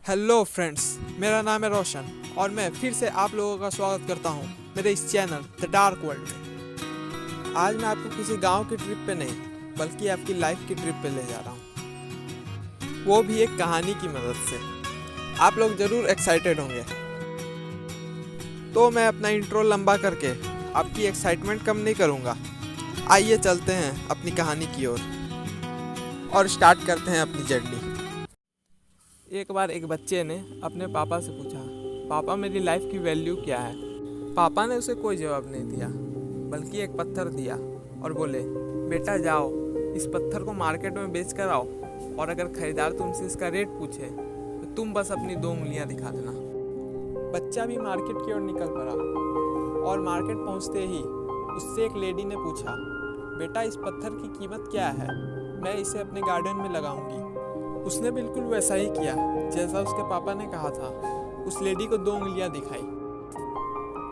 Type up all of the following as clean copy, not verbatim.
Hello friends, मेरा नाम है रोशन और मैं फिर से आप लोगों का स्वागत करता हूं मेरे इस चैनल द डार्क वर्ल्ड में। आज मैं आपको किसी गांव की ट्रिप पे नहीं बल्कि आपकी लाइफ की ट्रिप पे ले जा रहा हूं, वो भी एक कहानी की मदद से। आप लोग ज़रूर एक्साइटेड होंगे, तो मैं अपना इंट्रो लंबा करके आपकी एक्साइटमेंट कम नहीं करूँगा। आइए चलते हैं अपनी कहानी की ओर और स्टार्ट करते हैं अपनी जर्नी। एक बार एक बच्चे ने अपने पापा से पूछा, पापा मेरी लाइफ की वैल्यू क्या है। पापा ने उसे कोई जवाब नहीं दिया बल्कि एक पत्थर दिया और बोले, बेटा जाओ इस पत्थर को मार्केट में बेच कर आओ और अगर खरीदार तुमसे इसका रेट पूछे तो तुम बस अपनी 2 उंगलियां दिखा देना। बच्चा भी मार्केट की ओर निकल पड़ा और मार्केट पहुंचते ही उससे एक लेडी ने पूछा, बेटा इस पत्थर की कीमत क्या है, मैं इसे अपने गार्डन में लगाऊंगी। उसने बिल्कुल वैसा ही किया जैसा उसके पापा ने कहा था। उस लेडी को 2 उंगलियां दिखाई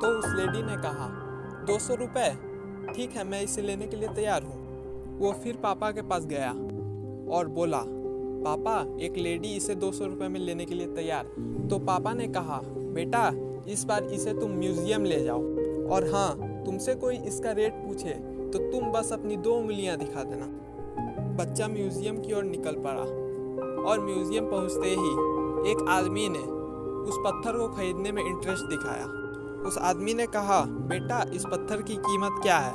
तो उस लेडी ने कहा, 200 रुपये, ठीक है मैं इसे लेने के लिए तैयार हूँ। वो फिर पापा के पास गया और बोला, पापा एक लेडी इसे 200 रुपये में लेने के लिए तैयार। तो पापा ने कहा, बेटा इस बार इसे तुम म्यूजियम ले जाओ और हाँ, तुमसे कोई इसका रेट पूछे तो तुम बस अपनी 2 उंगलियां दिखा देना। बच्चा म्यूजियम की ओर निकल पड़ा और म्यूजियम पहुंचते ही एक आदमी ने उस पत्थर को खरीदने में इंटरेस्ट दिखाया। उस आदमी ने कहा, बेटा इस पत्थर की कीमत क्या है।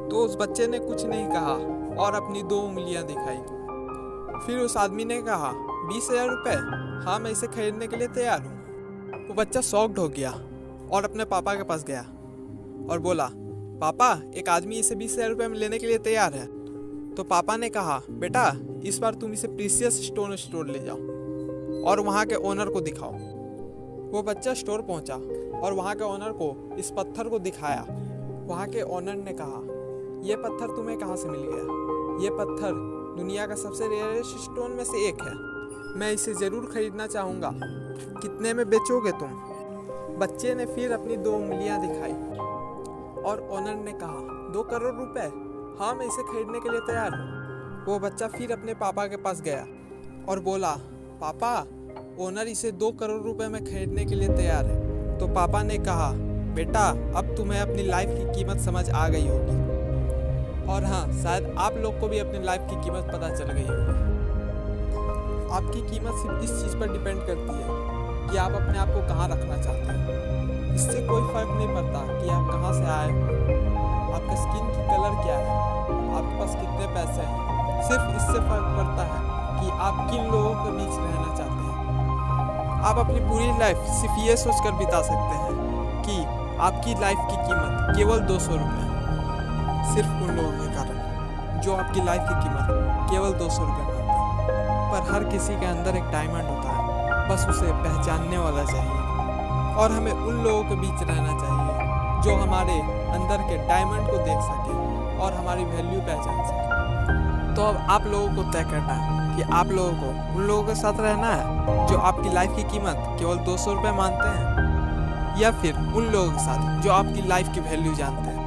तो उस बच्चे ने कुछ नहीं कहा और अपनी 2 उंगलियां दिखाई। फिर उस आदमी ने कहा, 20,000 रुपये, हाँ मैं इसे खरीदने के लिए तैयार हूँ। वो बच्चा शॉक्ड हो गया और अपने पापा के पास गया और बोला, पापा एक आदमी इसे 20,000 रुपये में लेने के लिए तैयार है। तो पापा ने कहा, बेटा इस बार तुम इसे प्रीशियस स्टोन स्टोर ले जाओ और वहाँ के ओनर को दिखाओ। वो बच्चा स्टोर पहुँचा और वहाँ के ओनर को इस पत्थर को दिखाया। वहाँ के ओनर ने कहा, ये पत्थर तुम्हें कहाँ से मिल गया? ये पत्थर दुनिया का सबसे रेयरेस्ट स्टोन में से एक है, मैं इसे ज़रूर खरीदना चाहूँगा, कितने में बेचोगे तुम? बच्चे ने फिर अपनी 2 उंगलियाँ दिखाई और ओनर ने कहा, 2 करोड़ रुपए, हाँ मैं इसे खरीदने के लिए तैयार हूँ। वो बच्चा फिर अपने पापा के पास गया और बोला, पापा ओनर इसे 2 करोड़ रुपए में खरीदने के लिए तैयार है। तो पापा ने कहा, बेटा अब तुम्हें अपनी लाइफ की कीमत समझ आ गई होगी और हाँ शायद आप लोग को भी अपनी लाइफ की कीमत पता चल गई होगी। आपकी कीमत सिर्फ इस चीज़ पर डिपेंड करती है कि आप अपने आप को कहाँ रखना चाहते हैं। इससे कोई फर्क नहीं पड़ता कि आप कहाँ से आए, आपका स्किन की कलर क्या है, आपके पास कितने पैसे हैं। सिर्फ इससे फर्क पड़ता है कि आप किन लोगों के बीच रहना चाहते हैं। आप अपनी पूरी लाइफ सिर्फ ये सोचकर बिता सकते हैं कि आपकी लाइफ की कीमत केवल 200 रुपये है, सिर्फ उन लोगों के कारण जो आपकी लाइफ की कीमत केवल 200 रुपये मानते हैं। पर हर किसी के अंदर एक डायमंड होता है, बस उसे पहचानने वाला चाहिए और हमें उन लोगों के बीच रहना चाहिए जो हमारे अंदर के डायमंड को देख सके और हमारी वैल्यू पहचान सके। तो अब आप लोगों को तय करना है कि आप लोगों को उन लोगों के साथ रहना है जो आपकी लाइफ की कीमत केवल 200 रुपये मानते हैं या फिर उन लोगों के साथ जो आपकी लाइफ की वैल्यू जानते हैं।